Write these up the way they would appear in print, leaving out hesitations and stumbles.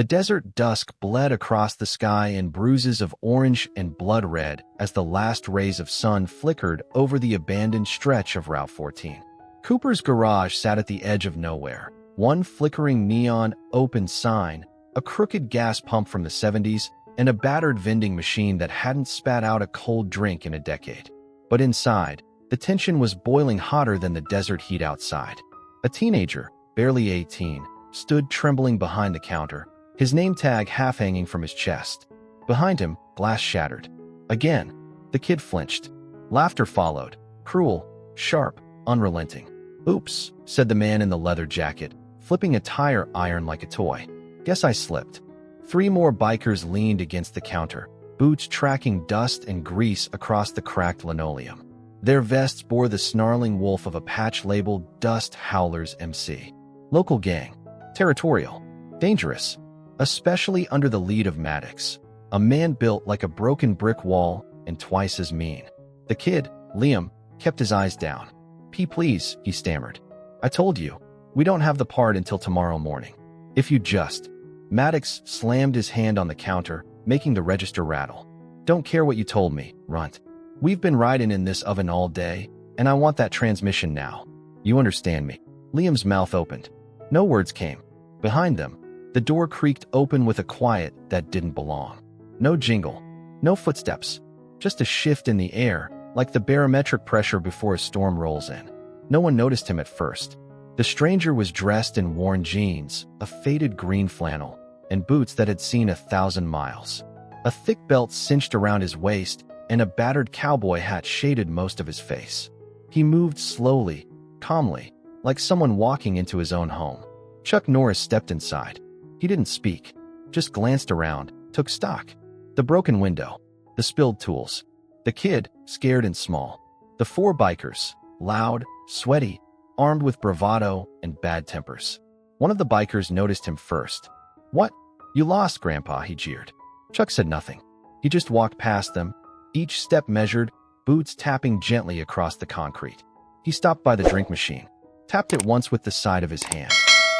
The desert dusk bled across the sky in bruises of orange and blood red as the last rays of sun flickered over the abandoned stretch of Route 14. Cooper's garage sat at the edge of nowhere. One flickering neon open sign, a crooked gas pump from the 70s, and a battered vending machine that hadn't spat out a cold drink in a decade. But inside, the tension was boiling hotter than the desert heat outside. A teenager, barely 18, stood trembling behind the counter, his name tag half hanging from his chest. Behind him, glass shattered. Again, the kid flinched. Laughter followed, cruel, sharp, unrelenting. "Oops," said the man in the leather jacket, flipping a tire iron like a toy. "Guess I slipped." 3 more bikers leaned against the counter, boots tracking dust and grease across the cracked linoleum. Their vests bore the snarling wolf of a patch labeled Dust Howlers MC. Local gang. Territorial. Dangerous. Especially under the lead of Maddox, a man built like a broken brick wall and twice as mean. The kid, Liam, kept his eyes down. Please," he stammered. "I told you, we don't have the part until tomorrow morning. If you just—" Maddox slammed his hand on the counter, making the register rattle. "Don't care what you told me, runt. We've been riding in this oven all day, and I want that transmission now. You understand me?" Liam's mouth opened. No words came. Behind them, the door creaked open with a quiet that didn't belong. No jingle, no footsteps, just a shift in the air, like the barometric pressure before a storm rolls in. No one noticed him at first. The stranger was dressed in worn jeans, a faded green flannel, and boots that had seen 1,000 miles. A thick belt cinched around his waist, and a battered cowboy hat shaded most of his face. He moved slowly, calmly, like someone walking into his own home. Chuck Norris stepped inside. He didn't speak, just glanced around, took stock. The broken window, the spilled tools, the kid, scared and small. The 4 bikers, loud, sweaty, armed with bravado and bad tempers. One of the bikers noticed him first. "What? You lost, Grandpa," he jeered. Chuck said nothing. He just walked past them, each step measured, boots tapping gently across the concrete. He stopped by the drink machine, tapped it once with the side of his hand.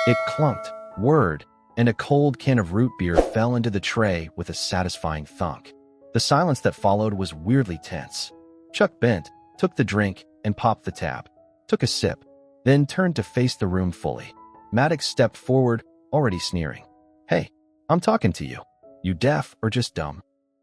It clunked, whirred, and a cold can of root beer fell into the tray with a satisfying thunk. The silence that followed was weirdly tense. Chuck bent, took the drink, and popped the tab. Took a sip, then turned to face the room fully. Maddox stepped forward, already sneering. "Hey, I'm talking to you. You deaf or just dumb?"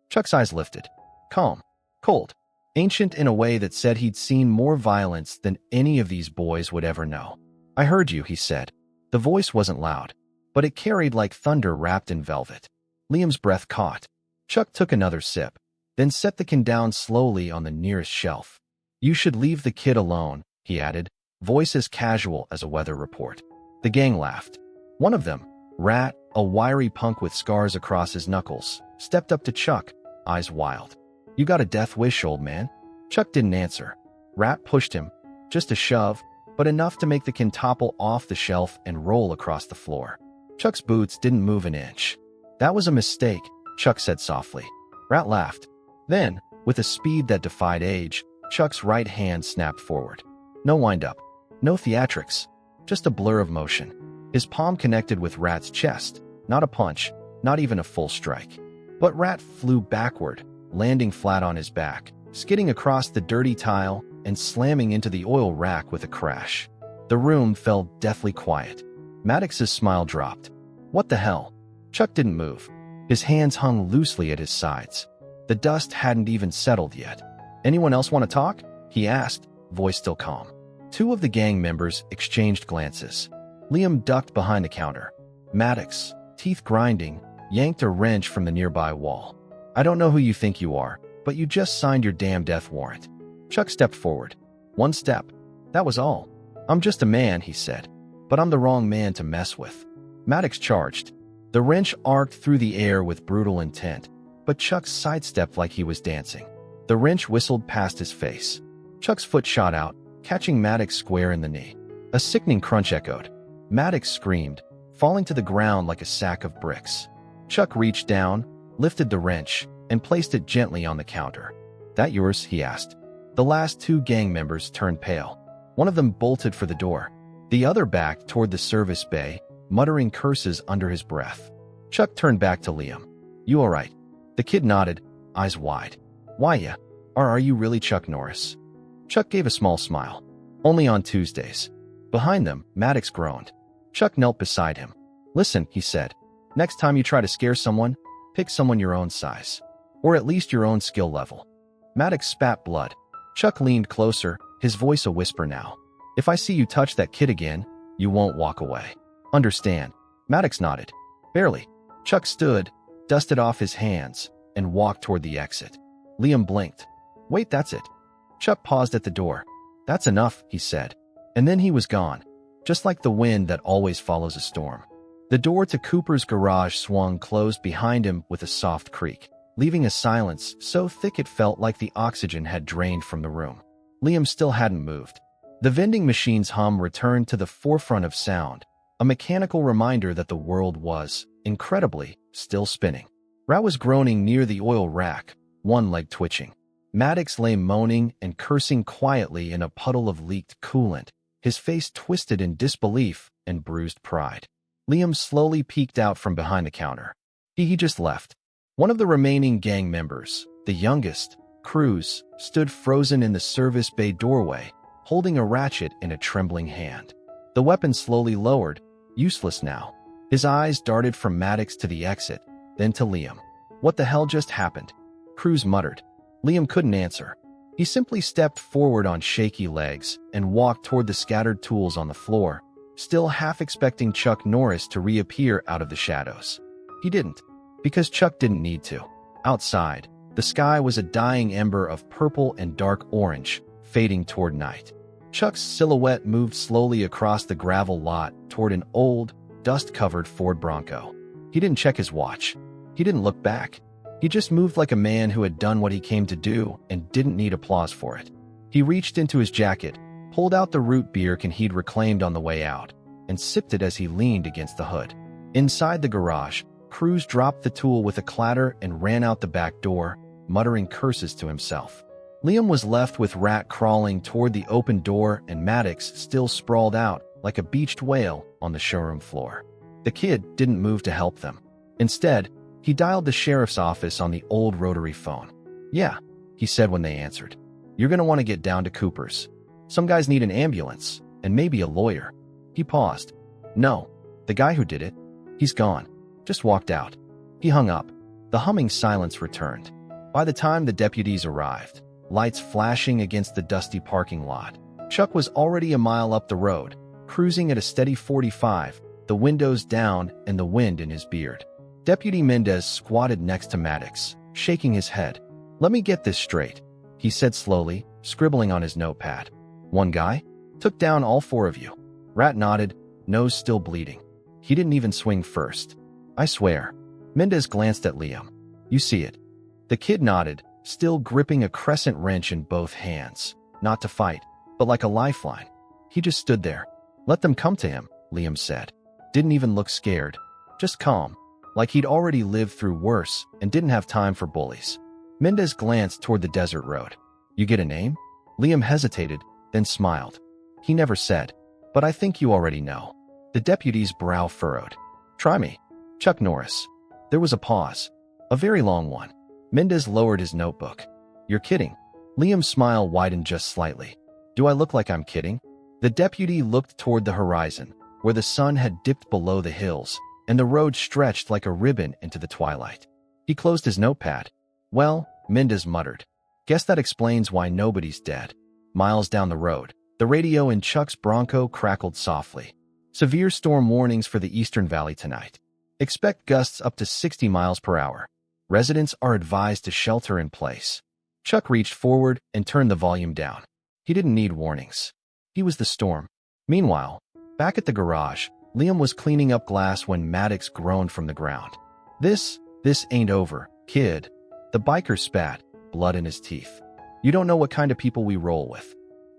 Chuck's eyes lifted. Calm, cold, ancient in a way that said he'd seen more violence than any of these boys would ever know. "I heard you," he said. The voice wasn't loud, but it carried like thunder wrapped in velvet. Liam's breath caught. Chuck took another sip, then set the can down slowly on the nearest shelf. "You should leave the kid alone," he added, voice as casual as a weather report. The gang laughed. One of them, Rat, a wiry punk with scars across his knuckles, stepped up to Chuck, eyes wild. "You got a death wish, old man?" Chuck didn't answer. Rat pushed him, just a shove, but enough to make the can topple off the shelf and roll across the floor. Chuck's boots didn't move an inch. "That was a mistake," Chuck said softly. Rat laughed. Then, with a speed that defied age, Chuck's right hand snapped forward. No wind-up, no theatrics, just a blur of motion. His palm connected with Rat's chest, not a punch, not even a full strike. But Rat flew backward, landing flat on his back, skidding across the dirty tile and slamming into the oil rack with a crash. The room fell deathly quiet. Maddox's smile dropped. "What the hell?" Chuck didn't move. His hands hung loosely at his sides. The dust hadn't even settled yet. "Anyone else want to talk?" he asked, voice still calm. 2 of the gang members exchanged glances. Liam ducked behind the counter. Maddox, teeth grinding, yanked a wrench from the nearby wall. "I don't know who you think you are, but you just signed your damn death warrant." Chuck stepped forward. 1 step. That was all. "I'm just a man," he said. "But I'm the wrong man to mess with." Maddox charged. The wrench arced through the air with brutal intent, but Chuck sidestepped like he was dancing. The wrench whistled past his face. Chuck's foot shot out, catching Maddox square in the knee. A sickening crunch echoed. Maddox screamed, falling to the ground like a sack of bricks. Chuck reached down, lifted the wrench, and placed it gently on the counter. "That yours?" he asked. The last 2 gang members turned pale. One of them bolted for the door. The other backed toward the service bay, muttering curses under his breath. Chuck turned back to Liam. You all right? The kid nodded, eyes wide. Why ya? Or are you really Chuck Norris? Chuck gave a small smile. Only on Tuesdays. Behind them, Maddox groaned. Chuck knelt beside him. Listen, he said. Next time you try to scare someone, pick someone your own size. Or at least your own skill level. Maddox spat blood. Chuck leaned closer, his voice a whisper now. If I see you touch that kid again, you won't walk away. Understand? Maddox nodded. Barely. Chuck stood, dusted off his hands, and walked toward the exit. Liam blinked. Wait, that's it. Chuck paused at the door. That's enough, he said. And then he was gone, just like the wind that always follows a storm. The door to Cooper's garage swung closed behind him with a soft creak, leaving a silence so thick it felt like the oxygen had drained from the room. Liam still hadn't moved. The vending machine's hum returned to the forefront of sound, a mechanical reminder that the world was, incredibly, still spinning. Rat was groaning near the oil rack, one leg twitching. Maddox lay moaning and cursing quietly in a puddle of leaked coolant, his face twisted in disbelief and bruised pride. Liam slowly peeked out from behind the counter. He just left. One of the remaining gang members, the youngest, Cruz, stood frozen in the service bay doorway, holding a ratchet in a trembling hand. The weapon slowly lowered, useless now. His eyes darted from Maddox to the exit, then to Liam. What the hell just happened? Cruz muttered. Liam couldn't answer. He simply stepped forward on shaky legs and walked toward the scattered tools on the floor, still half expecting Chuck Norris to reappear out of the shadows. He didn't, because Chuck didn't need to. Outside, the sky was a dying ember of purple and dark orange, fading toward night. Chuck's silhouette moved slowly across the gravel lot toward an old, dust-covered Ford Bronco. He didn't check his watch. He didn't look back. He just moved like a man who had done what he came to do and didn't need applause for it. He reached into his jacket, pulled out the root beer can he'd reclaimed on the way out, and sipped it as he leaned against the hood. Inside the garage, Cruz dropped the tool with a clatter and ran out the back door, muttering curses to himself. Liam was left with Rat crawling toward the open door and Maddox still sprawled out like a beached whale on the showroom floor. The kid didn't move to help them. Instead, he dialed the sheriff's office on the old rotary phone. Yeah, he said when they answered. You're going to want to get down to Cooper's. Some guys need an ambulance, and maybe a lawyer. He paused. No, the guy who did it, he's gone. Just walked out. He hung up. The humming silence returned. By the time the deputies arrived, lights flashing against the dusty parking lot, Chuck was already a mile up the road, cruising at a steady 45, the windows down and the wind in his beard. Deputy Mendez squatted next to Maddox, shaking his head. Let me get this straight, he said slowly, scribbling on his notepad. One guy? Took down all four of you. Rat nodded, nose still bleeding. He didn't even swing first. I swear. Mendez glanced at Liam. You see it. The kid nodded, still gripping a crescent wrench in both hands. Not to fight, but like a lifeline. He just stood there. Let them come to him, Liam said. Didn't even look scared. Just calm. Like he'd already lived through worse and didn't have time for bullies. Mendez glanced toward the desert road. You get a name? Liam hesitated, then smiled. He never said, but I think you already know. The deputy's brow furrowed. Try me. Chuck Norris. There was a pause. A very long one. Mendez lowered his notebook. You're kidding. Liam's smile widened just slightly. Do I look like I'm kidding? The deputy looked toward the horizon, where the sun had dipped below the hills, and the road stretched like a ribbon into the twilight. He closed his notepad. Well, Mendez muttered. Guess that explains why nobody's dead. Miles down the road, the radio in Chuck's Bronco crackled softly. Severe storm warnings for the Eastern Valley tonight. Expect gusts up to 60 miles per hour. Residents are advised to shelter in place. Chuck reached forward and turned the volume down. He didn't need warnings. He was the storm. Meanwhile, back at the garage, Liam was cleaning up glass when Maddox groaned from the ground. This ain't over, kid. The biker spat, blood in his teeth. You don't know what kind of people we roll with.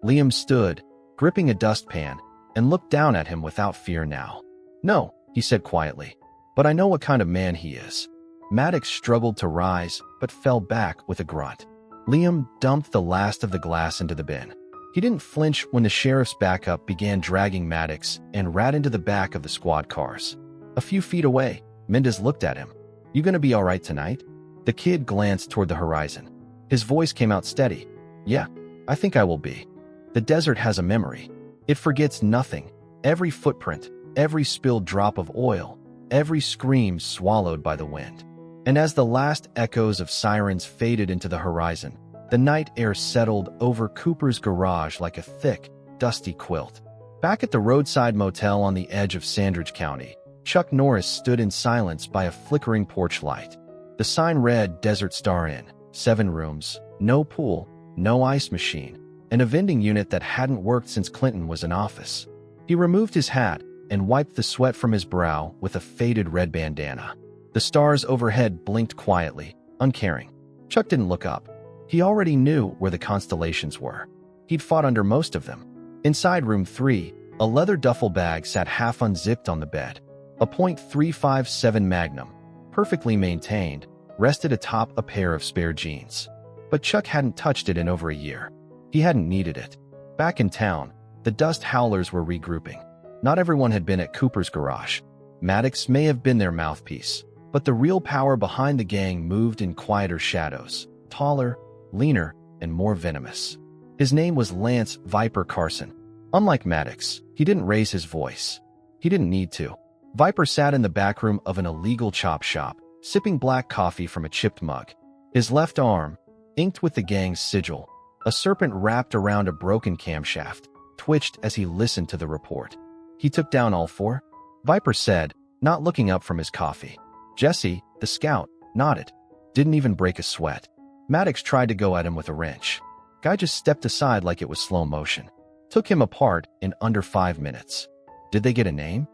Liam stood, gripping a dustpan, and looked down at him without fear now. No, he said quietly, but I know what kind of man he is. Maddox struggled to rise, but fell back with a grunt. Liam dumped the last of the glass into the bin. He didn't flinch when the sheriff's backup began dragging Maddox and Rat into the back of the squad cars. A few feet away, Mendez looked at him. You gonna be alright tonight? The kid glanced toward the horizon. His voice came out steady. Yeah, I think I will be. The desert has a memory. It forgets nothing. Every footprint, every spilled drop of oil, every scream swallowed by the wind. And as the last echoes of sirens faded into the horizon, the night air settled over Cooper's garage like a thick, dusty quilt. Back at the roadside motel on the edge of Sandridge County, Chuck Norris stood in silence by a flickering porch light. The sign read Desert Star Inn, 7 rooms, no pool, no ice machine, and a vending unit that hadn't worked since Clinton was in office. He removed his hat and wiped the sweat from his brow with a faded red bandana. The stars overhead blinked quietly, uncaring. Chuck didn't look up. He already knew where the constellations were. He'd fought under most of them. Inside room 3, a leather duffel bag sat half unzipped on the bed. A .357 Magnum, perfectly maintained, rested atop a pair of spare jeans. But Chuck hadn't touched it in over a year. He hadn't needed it. Back in town, the dust howlers were regrouping. Not everyone had been at Cooper's garage. Maddox may have been their mouthpiece, but the real power behind the gang moved in quieter shadows, taller, leaner, and more venomous. His name was Lance Viper Carson. Unlike Maddox, he didn't raise his voice. He didn't need to. Viper sat in the back room of an illegal chop shop, sipping black coffee from a chipped mug. His left arm, inked with the gang's sigil, a serpent wrapped around a broken camshaft, twitched as he listened to the report. He took down all 4? Viper said, not looking up from his coffee. Jesse, the scout, nodded. Didn't even break a sweat. Maddox tried to go at him with a wrench. Guy just stepped aside like it was slow motion. Took him apart in under 5 minutes. Did they get a name?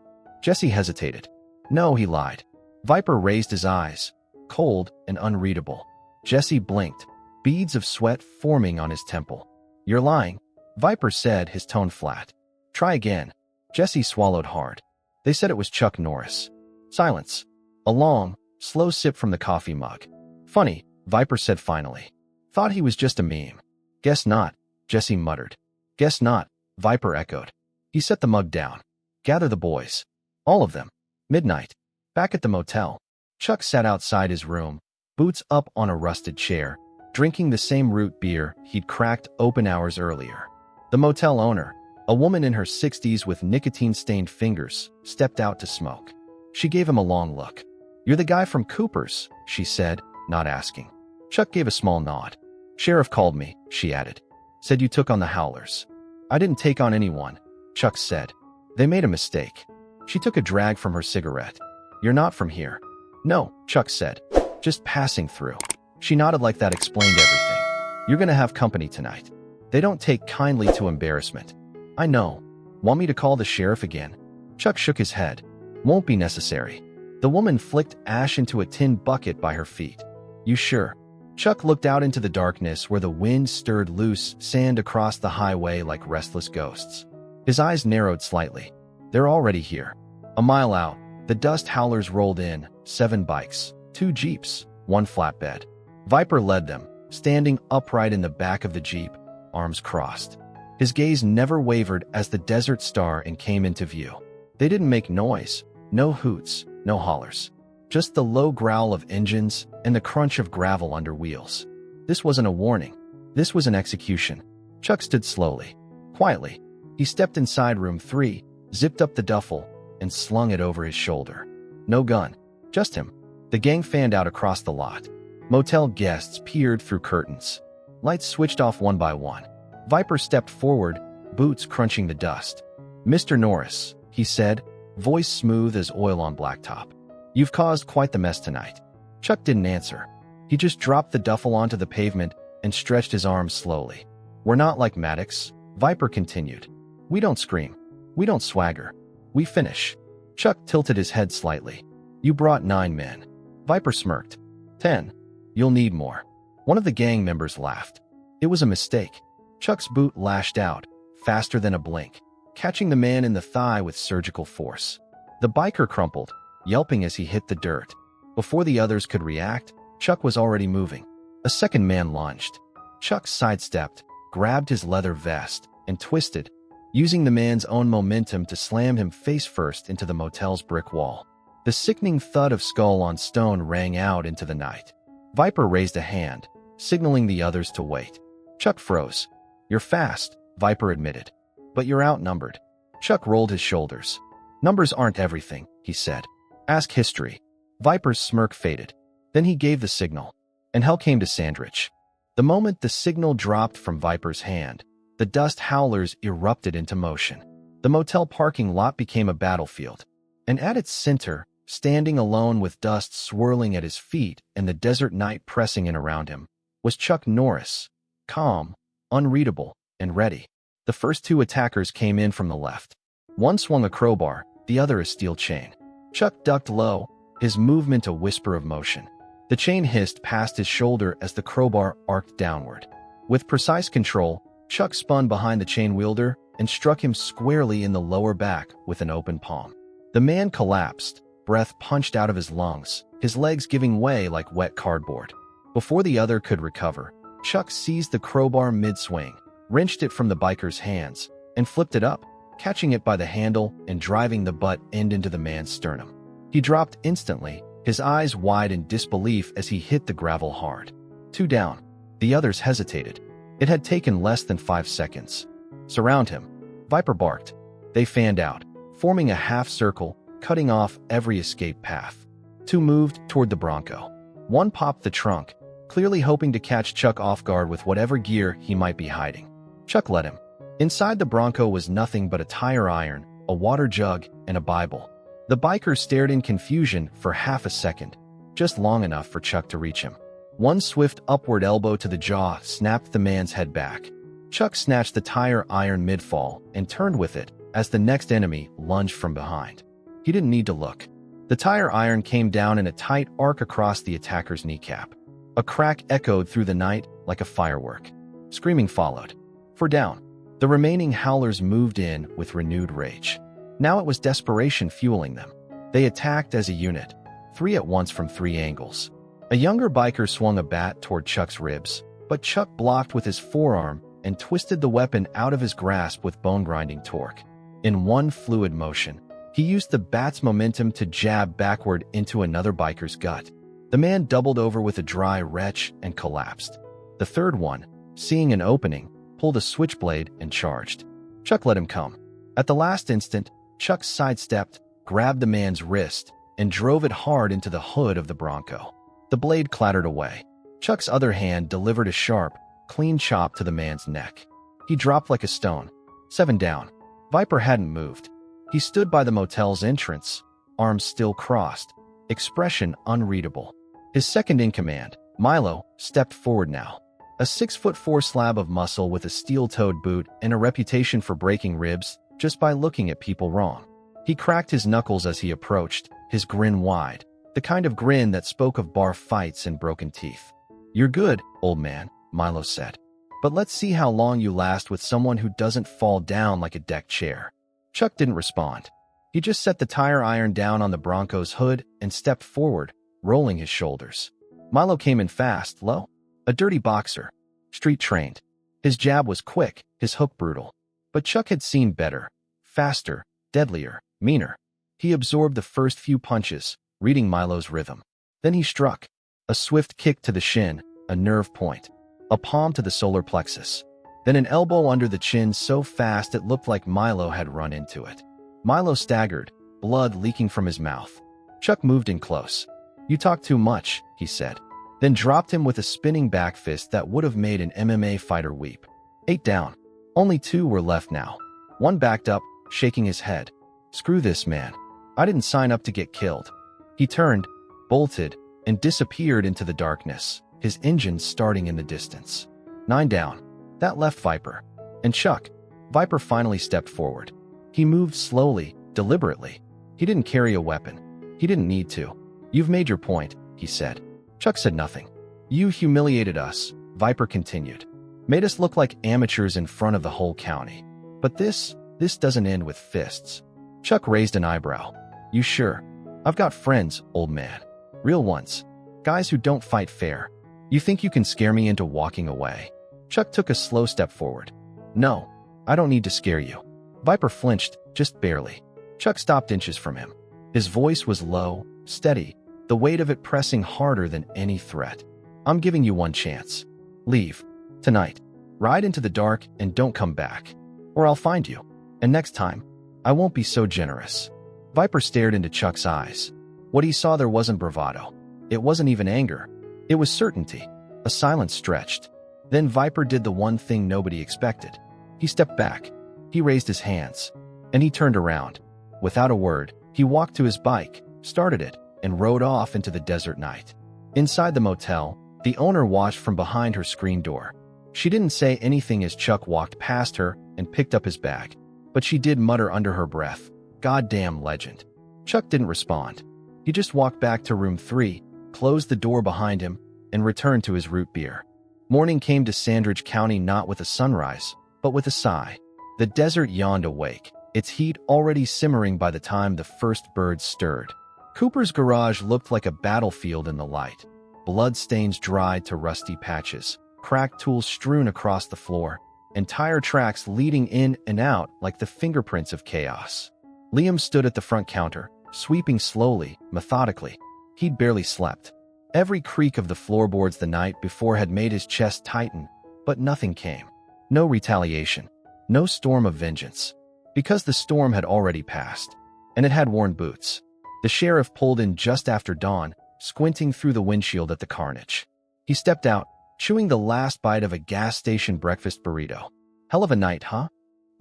Jesse hesitated. No, he lied. Viper raised his eyes, cold and unreadable. Jesse blinked, beads of sweat forming on his temple. You're lying, Viper said, his tone flat. Try again. Jesse swallowed hard. They said it was Chuck Norris. Silence. A long, slow sip from the coffee mug. Funny, Viper said finally. Thought he was just a meme. Guess not, Jesse muttered. Guess not, Viper echoed. He set the mug down. Gather the boys. All of them. Midnight. Back at the motel, Chuck sat outside his room, boots up on a rusted chair, drinking the same root beer he'd cracked open hours earlier. The motel owner, a woman in her 60s with nicotine-stained fingers, stepped out to smoke. She gave him a long look. You're the guy from Cooper's, she said, not asking. Chuck gave a small nod. Sheriff called me, she added. Said you took on the howlers. I didn't take on anyone, Chuck said. They made a mistake. She took a drag from her cigarette. You're not from here. No, Chuck said. Just passing through. She nodded like that explained everything. You're gonna have company tonight. They don't take kindly to embarrassment. I know. Want me to call the sheriff again? Chuck shook his head. Won't be necessary. The woman flicked ash into a tin bucket by her feet. You sure? Chuck looked out into the darkness where the wind stirred loose sand across the highway like restless ghosts. His eyes narrowed slightly. They're already here. A mile out, the dust howlers rolled in, 7 bikes, 2 jeeps, 1 flatbed. Viper led them, standing upright in the back of the jeep, arms crossed. His gaze never wavered as the Desert Star Inn came into view. They didn't make noise, no hoots, no hollers. Just the low growl of engines and the crunch of gravel under wheels. This wasn't a warning. This was an execution. Chuck stood slowly, quietly. He stepped inside room 3, zipped up the duffel, and slung it over his shoulder. No gun, just him. The gang fanned out across the lot. Motel guests peered through curtains. Lights switched off one by one. Viper stepped forward, boots crunching the dust. Mr. Norris, he said, voice smooth as oil on blacktop. You've caused quite the mess tonight. Chuck didn't answer. He just dropped the duffel onto the pavement and stretched his arms slowly. We're not like Maddox, Viper continued. We don't scream. We don't swagger. We finish. Chuck tilted his head slightly. You brought 9 men. Viper smirked. 10. You'll need more. One of the gang members laughed. It was a mistake. Chuck's boot lashed out, faster than a blink, catching the man in the thigh with surgical force. The biker crumpled, yelping as he hit the dirt. Before the others could react, Chuck was already moving. A second man lunged. Chuck sidestepped, grabbed his leather vest, and twisted, using the man's own momentum to slam him face first into the motel's brick wall. The sickening thud of skull on stone rang out into the night. Viper raised a hand, signaling the others to wait. Chuck froze. "You're fast," Viper admitted. "But you're outnumbered." Chuck rolled his shoulders. "Numbers aren't everything," he said. "Ask history." Viper's smirk faded. Then he gave the signal, and hell came to Sandwich. The moment the signal dropped from Viper's hand, the dust howlers erupted into motion. The motel parking lot became a battlefield, and at its center, standing alone with dust swirling at his feet and the desert night pressing in around him, was Chuck Norris, calm, unreadable, and ready. The first two attackers came in from the left. One swung a crowbar, the other a steel chain. Chuck ducked low, his movement a whisper of motion. The chain hissed past his shoulder as the crowbar arced downward. With precise control, Chuck spun behind the chain wielder and struck him squarely in the lower back with an open palm. The man collapsed, breath punched out of his lungs, his legs giving way like wet cardboard. Before the other could recover, Chuck seized the crowbar mid-swing, wrenched it from the biker's hands, and flipped it up, catching it by the handle and driving the butt end into the man's sternum. He dropped instantly, his eyes wide in disbelief as he hit the gravel hard. Two down. The others hesitated. It had taken less than 5 seconds. "Surround him," Viper barked. They fanned out, forming a half circle, cutting off every escape path. Two moved toward the Bronco. One popped the trunk, clearly hoping to catch Chuck off guard with whatever gear he might be hiding. Chuck let him. Inside the Bronco was nothing but a tire iron, a water jug, and a Bible. The biker stared in confusion for half a second, just long enough for Chuck to reach him. One swift upward elbow to the jaw snapped the man's head back. Chuck snatched the tire iron mid-fall and turned with it as the next enemy lunged from behind. He didn't need to look. The tire iron came down in a tight arc across the attacker's kneecap. A crack echoed through the night like a firework. Screaming followed. For down. The remaining howlers moved in with renewed rage. Now it was desperation fueling them. They attacked as a unit, 3 at once from 3 angles. A younger biker swung a bat toward Chuck's ribs, but Chuck blocked with his forearm and twisted the weapon out of his grasp with bone-grinding torque. In one fluid motion, he used the bat's momentum to jab backward into another biker's gut. The man doubled over with a dry retch and collapsed. The third one, seeing an opening, pulled a switchblade and charged. Chuck let him come. At the last instant, Chuck sidestepped, grabbed the man's wrist, and drove it hard into the hood of the Bronco. The blade clattered away. Chuck's other hand delivered a sharp, clean chop to the man's neck. He dropped like a stone. 7 down. Viper hadn't moved. He stood by the motel's entrance, arms still crossed, expression unreadable. His second-in-command, Milo, stepped forward now. A 6'4" slab of muscle with a steel-toed boot and a reputation for breaking ribs just by looking at people wrong. He cracked his knuckles as he approached, his grin wide, the kind of grin that spoke of bar fights and broken teeth. "You're good, old man," Milo said. "But let's see how long you last with someone who doesn't fall down like a deck chair." Chuck didn't respond. He just set the tire iron down on the Bronco's hood and stepped forward, rolling his shoulders. Milo came in fast, low. A dirty boxer. Street-trained. His jab was quick, his hook brutal. But Chuck had seen better. Faster, deadlier, meaner. He absorbed the first few punches, reading Milo's rhythm. Then he struck. A swift kick to the shin, a nerve point. A palm to the solar plexus. Then an elbow under the chin so fast it looked like Milo had run into it. Milo staggered, blood leaking from his mouth. Chuck moved in close. "You talk too much," he said. Then dropped him with a spinning back fist that would have made an MMA fighter weep. 8 down. Only 2 were left now. One backed up, shaking his head. "Screw this, man. I didn't sign up to get killed." He turned, bolted, and disappeared into the darkness, his engine starting in the distance. 9 down. That left Viper. And Chuck. Viper finally stepped forward. He moved slowly, deliberately. He didn't carry a weapon. He didn't need to. "You've made your point," he said. Chuck said nothing. "You humiliated us," Viper continued. "Made us look like amateurs in front of the whole county. But this doesn't end with fists." Chuck raised an eyebrow. "You sure? I've got friends, old man. Real ones. Guys who don't fight fair. You think you can scare me into walking away?" Chuck took a slow step forward. "No, I don't need to scare you." Viper flinched, just barely. Chuck stopped inches from him. His voice was low, steady, the weight of it pressing harder than any threat. I'm giving you one chance. Leave. Tonight. Ride into the dark and don't come back. Or I'll find you. And next time, I won't be so generous. Viper stared into Chuck's eyes. What he saw there wasn't bravado. It wasn't even anger. It was certainty. A silence stretched. Then Viper did the one thing nobody expected. He stepped back. He raised his hands. And he turned around. Without a word, he walked to his bike, started it, and rode off into the desert night. Inside the motel, the owner watched from behind her screen door. She didn't say anything as Chuck walked past her and picked up his bag. But she did mutter under her breath, "Goddamn legend." Chuck didn't respond. He just walked back to room 3, closed the door behind him, and returned to his root beer. Morning came to Sandridge County not with a sunrise, but with a sigh. The desert yawned awake, its heat already simmering by the time the first birds stirred. Cooper's garage looked like a battlefield in the light. Bloodstains dried to rusty patches, cracked tools strewn across the floor, and tire tracks leading in and out like the fingerprints of chaos. Liam stood at the front counter, sweeping slowly, methodically. He'd barely slept. Every creak of the floorboards the night before had made his chest tighten, but nothing came. No retaliation. No storm of vengeance. Because the storm had already passed, and it had worn boots. The sheriff pulled in just after dawn, squinting through the windshield at the carnage. He stepped out, chewing the last bite of a gas station breakfast burrito. Hell of a night, huh?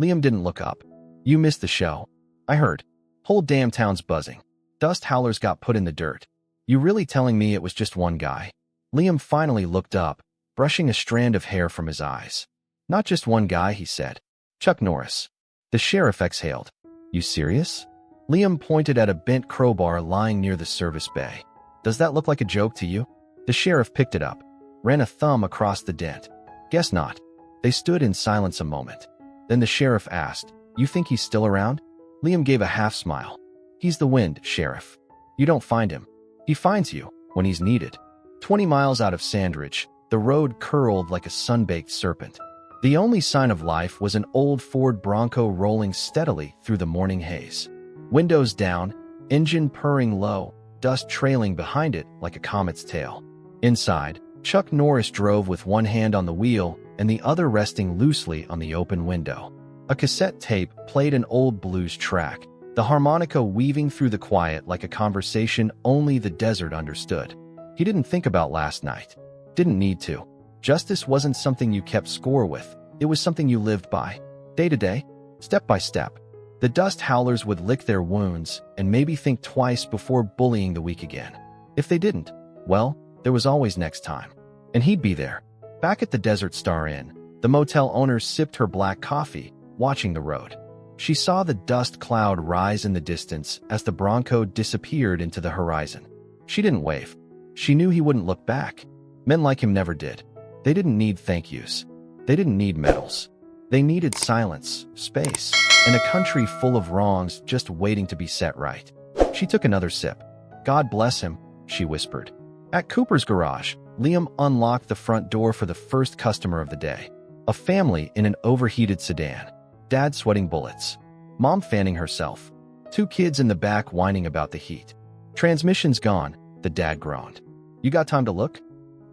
Liam didn't look up. You missed the show. I heard. Whole damn town's buzzing. Dust howlers got put in the dirt. You really telling me it was just one guy? Liam finally looked up, brushing a strand of hair from his eyes. Not just one guy, he said. Chuck Norris. The sheriff exhaled. You serious? Liam pointed at a bent crowbar lying near the service bay. Does that look like a joke to you? The sheriff picked it up, ran a thumb across the dent. Guess not. They stood in silence a moment. Then the sheriff asked, You think he's still around? Liam gave a half smile. He's the wind, Sheriff. You don't find him. He finds you, when he's needed. 20 miles out of Sandridge, the road curled like a sun-baked serpent. The only sign of life was an old Ford Bronco rolling steadily through the morning haze. Windows down, engine purring low, dust trailing behind it like a comet's tail. Inside, Chuck Norris drove with one hand on the wheel and the other resting loosely on the open window. A cassette tape played an old blues track, the harmonica weaving through the quiet like a conversation only the desert understood. He didn't think about last night. Didn't need to. Justice wasn't something you kept score with. It was something you lived by. Day to day, step by step. The dust howlers would lick their wounds and maybe think twice before bullying the weak again. If they didn't, well, there was always next time. And he'd be there. Back at the Desert Star Inn, the motel owner sipped her black coffee, watching the road. She saw the dust cloud rise in the distance as the Bronco disappeared into the horizon. She didn't wave. She knew he wouldn't look back. Men like him never did. They didn't need thank yous. They didn't need medals. They needed silence, space, and a country full of wrongs just waiting to be set right. She took another sip. God bless him, she whispered. At Cooper's garage, Liam unlocked the front door for the first customer of the day. A family in an overheated sedan. Dad sweating bullets. Mom fanning herself. 2 kids in the back whining about the heat. Transmission's gone, the dad groaned. You got time to look?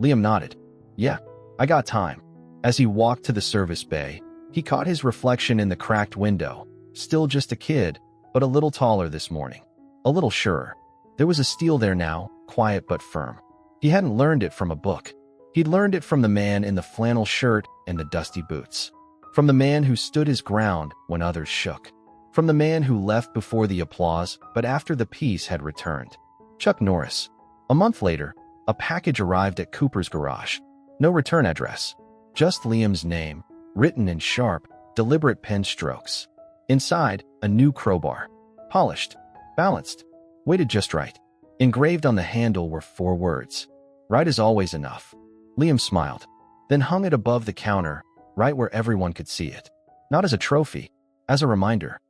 Liam nodded. Yeah, I got time. As he walked to the service bay, he caught his reflection in the cracked window. Still just a kid, but a little taller this morning. A little surer. There was a steel there now, quiet but firm. He hadn't learned it from a book. He'd learned it from the man in the flannel shirt and the dusty boots. From the man who stood his ground when others shook. From the man who left before the applause, but after the peace had returned. Chuck Norris. A month later, a package arrived at Cooper's garage. No return address. Just Liam's name, written in sharp, deliberate pen strokes. Inside, a new crowbar. Polished. Balanced. Weighted just right. Engraved on the handle were 4 words. Right is always enough. Liam smiled. Then hung it above the counter, right where everyone could see it. Not as a trophy, as a reminder.